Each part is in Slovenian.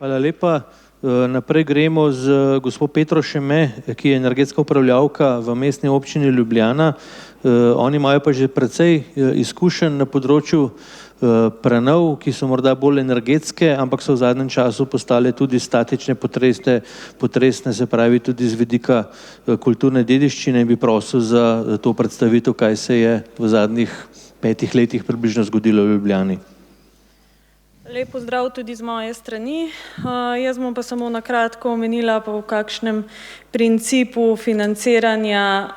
Hvala lepa. Naprej gremo z gospod Petro Šeme, ki je energetska upravljavka v Mestni občini Ljubljana. Oni imajo pa že precej izkušenj na področju prenov, ki so morda bolj energetske, ampak so v zadnjem času postale tudi statične, potresne, se pravi tudi z vidika kulturne dediščine, in bi prosil za to predstavitev, kaj se je v zadnjih 5 letih približno zgodilo v Ljubljani. Lep pozdrav tudi z moje strani. Jaz bom pa samo na kratko omenila po kakšnem principu financiranja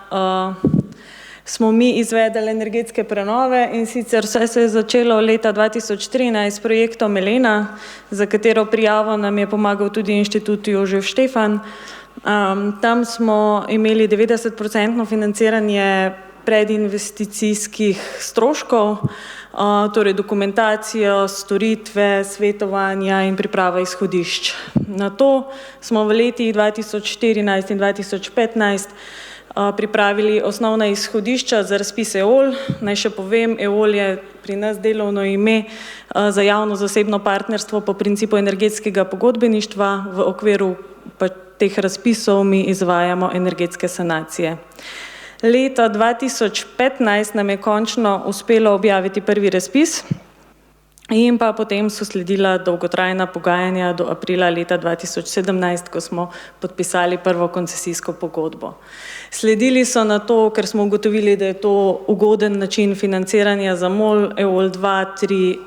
smo mi izvedeli energetske prenove, in sicer vse se je začelo leta 2013 s projektom Elena, za katero prijavo nam je pomagal tudi Inštitut Jožef Štefan. Tam smo imeli 90% financiranje predinvesticijskih stroškov, torej dokumentacijo, storitve, svetovanja in priprava izhodišč. Na to smo v letih 2014 in 2015 pripravili osnovna izhodišča za razpis EOL. Naj še povem, EOL je pri nas delovno ime za javno-zasebno partnerstvo po principu energetskega pogodbeništva. V okviru teh razpisov mi izvajamo energetske sanacije. Leta 2015 nam je končno uspelo objaviti prvi razpis in pa potem so sledila dolgotrajna pogajanja do aprila leta 2017, ko smo podpisali prvo koncesijsko pogodbo. Sledili so na to, ker smo ugotovili, da je to ugoden način financiranja za MOL, EOL 2, 3,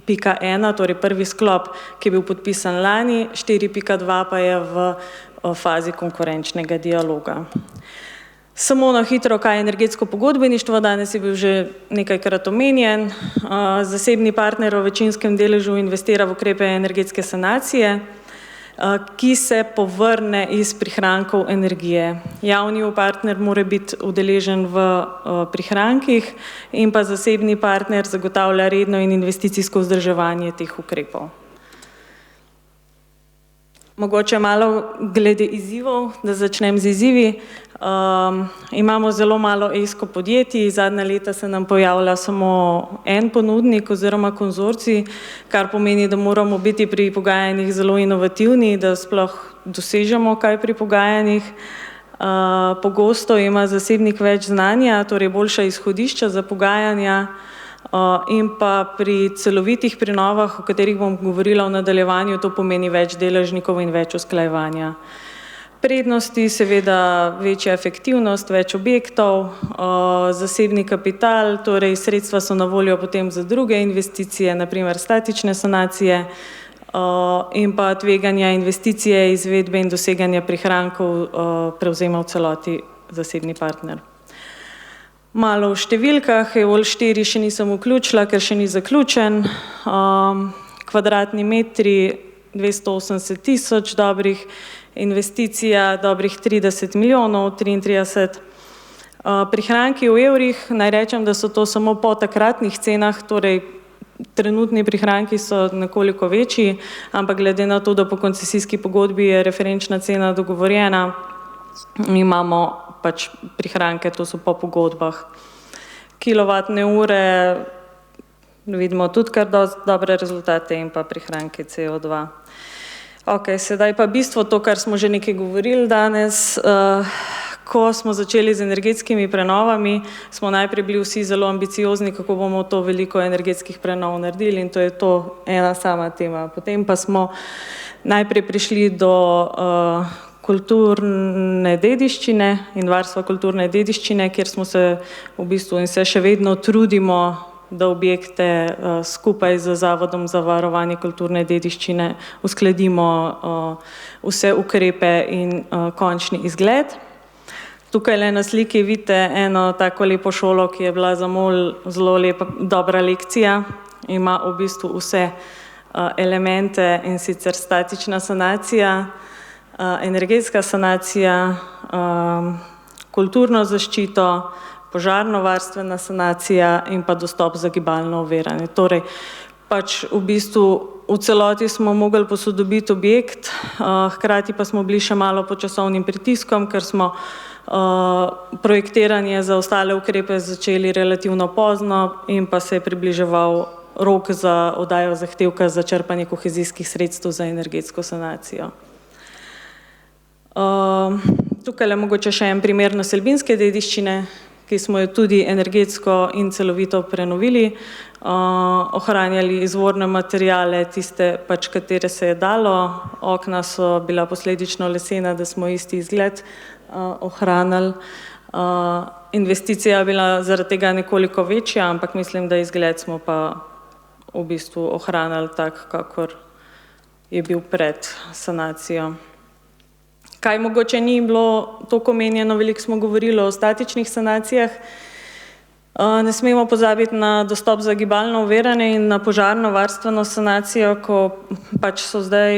4.1, torej prvi sklop, ki je bil podpisan lani, 4.2 pa je v fazi konkurenčnega dialoga. Samo na hitro, kaj je energetsko pogodbeništvo, danes je bil že nekajkrat omenjen. Zasebni partner v večinskem deležu investira v ukrepe energetske sanacije, ki se povrne iz prihrankov energije. Javni partner mora biti udeležen v prihrankih in pa zasebni partner zagotavlja redno in investicijsko vzdrževanje teh ukrepov. Mogoče malo glede izzivov, da začnem z izzivi. Imamo zelo malo ESCO podjetij, zadnja leta se nam pojavlja samo en ponudnik oziroma konzorcij, kar pomeni, da moramo biti pri pogajanjih zelo inovativni, da sploh dosežemo kaj pri pogajanjih. Pogosto ima zasebnik več znanja, torej boljša izhodišča za pogajanja, in pa pri celovitih prenovah, o katerih bom govorila v nadaljevanju, to pomeni več deležnikov in več usklajevanja. Prednosti, seveda večja efektivnost, več objektov, zasebni kapital, torej sredstva so na voljo potem za druge investicije, naprimer statične sanacije, in pa tveganja investicije, izvedbe in doseganja prihrankov prevzema v celoti zasebni partner. Malo v številkah, EOL 4 še nisem vključila, ker še ni zaključen. Kvadratni metri 280 tisoč dobrih, investicija dobrih 30 milijonov, 33. Prihranki v evrih, naj rečem, da so to samo po takratnih cenah, torej trenutni prihranki so nekoliko večji, ampak glede na to, da po koncesijski pogodbi je referenčna cena dogovorjena, imamo pač prihranke, to so po pogodbah. Kilovatne ure, vidimo tudi kar dobre rezultate in pa prihranke CO2. Ok, sedaj pa bistvo, to, kar smo že nekaj govorili danes. Ko smo začeli z energetskimi prenovami, smo najprej bili vsi zelo ambiciozni, kako bomo to veliko energetskih prenov naredili, in to je to ena sama tema. Potem pa smo najprej prišli do kulturne dediščine in varstva kulturne dediščine, kjer smo se v bistvu in se še vedno trudimo, da objekte skupaj z Zavodom za varovanje kulturne dediščine uskladimo vse ukrepe in končni izgled. Tukaj le na sliki vidite eno tako lepo šolo, ki je bila za MOL zelo lepa, dobra lekcija. Ima v bistvu vse elemente, in sicer statična sanacija, energetska sanacija, kulturno zaščito, požarno-varstvena sanacija in pa dostop za gibalno oviranje. Torej, pač v bistvu v celoti smo mogli posodobiti objekt, hkrati pa smo bili še malo pod časovnim pritiskom, ker smo projektiranje za ostale ukrepe začeli relativno pozno in pa se je približeval rok za oddajo zahtevka za črpanje kohezijskih sredstev za energetsko sanacijo. Tukaj je mogoče še en primer naselbinske dediščine, ki smo jo tudi energetsko in celovito prenovili, ohranjali izvorne materiale, tiste pač, katere se je dalo, okna so bila posledično lesena, da smo isti izgled ohranili. Investicija je bila zaradi tega nekoliko večja, ampak mislim, da izgled smo pa v bistvu ohranili tak, kakor je bil pred sanacijo. Kaj mogoče ni bilo toliko omenjeno, veliko smo govorili o statičnih sanacijah. Ne smemo pozabiti na dostop za gibalno oviranje in na požarno varstveno sanacijo, ko pač so zdaj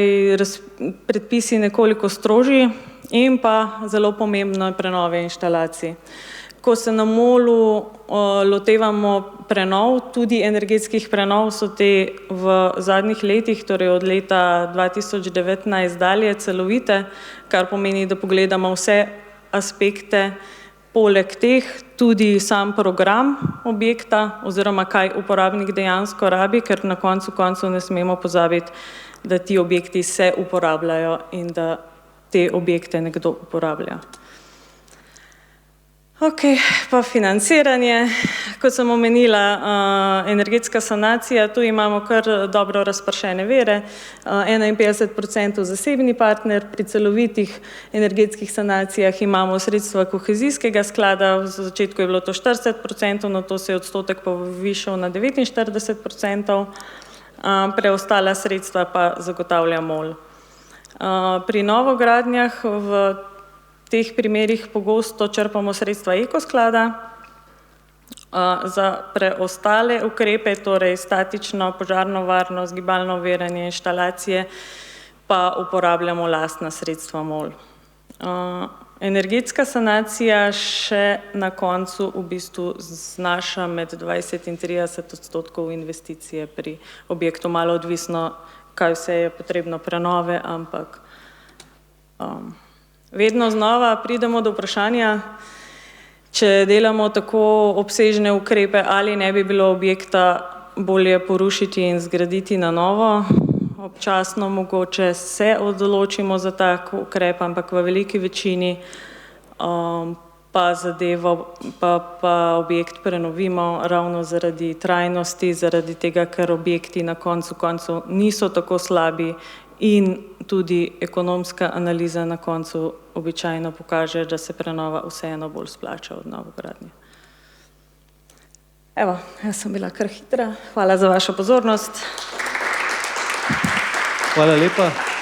predpisi nekoliko strožji in pa zelo pomembno je prenove inštalacij. Ko se na MOL-u lotevamo prenov, tudi energetskih prenov, so te v zadnjih letih, torej od leta 2019 dalje, celovite, kar pomeni, da pogledamo vse aspekte, poleg teh tudi sam program objekta oziroma kaj uporabnik dejansko rabi, ker na koncu koncev ne smemo pozabiti, da ti objekti se uporabljajo in da te objekte nekdo uporablja. Ok, pa financiranje. Kot sem omenila, energetska sanacija, tu imamo kar dobro razpršene vire, 51% zasebni partner, pri celovitih energetskih sanacijah imamo sredstva kohezijskega sklada, v začetku je bilo to 40%, na to se je odstotek povišal na 49%, preostala sredstva pa zagotavlja MOL. Pri novogradnjah v teh primerih pogosto črpamo sredstva ekosklada, za preostale ukrepe, torej statično, požarno varnost, gibalno oviranje, inštalacije, pa uporabljamo lastna sredstva MOL. Energetska sanacija še na koncu v bistvu znaša med 20 in 30% investicije pri objektu, malo odvisno, kaj vse je potrebno prenove, ampak vedno znova pridemo do vprašanja, če delamo tako obsežne ukrepe, ali ne bi bilo objekta bolje porušiti in zgraditi na novo. Občasno mogoče se odločimo za tak ukrep, ampak v veliki večini pa zadevo, pa objekt prenovimo ravno zaradi trajnosti, zaradi tega, ker objekti na koncu koncev niso tako slabi in tudi ekonomska analiza na koncu običajno pokaže, da se prenova vseeno bolj splača od novogradnje. Evo, jaz sem bila kar hitra. Hvala za vašo pozornost. Hvala lepa.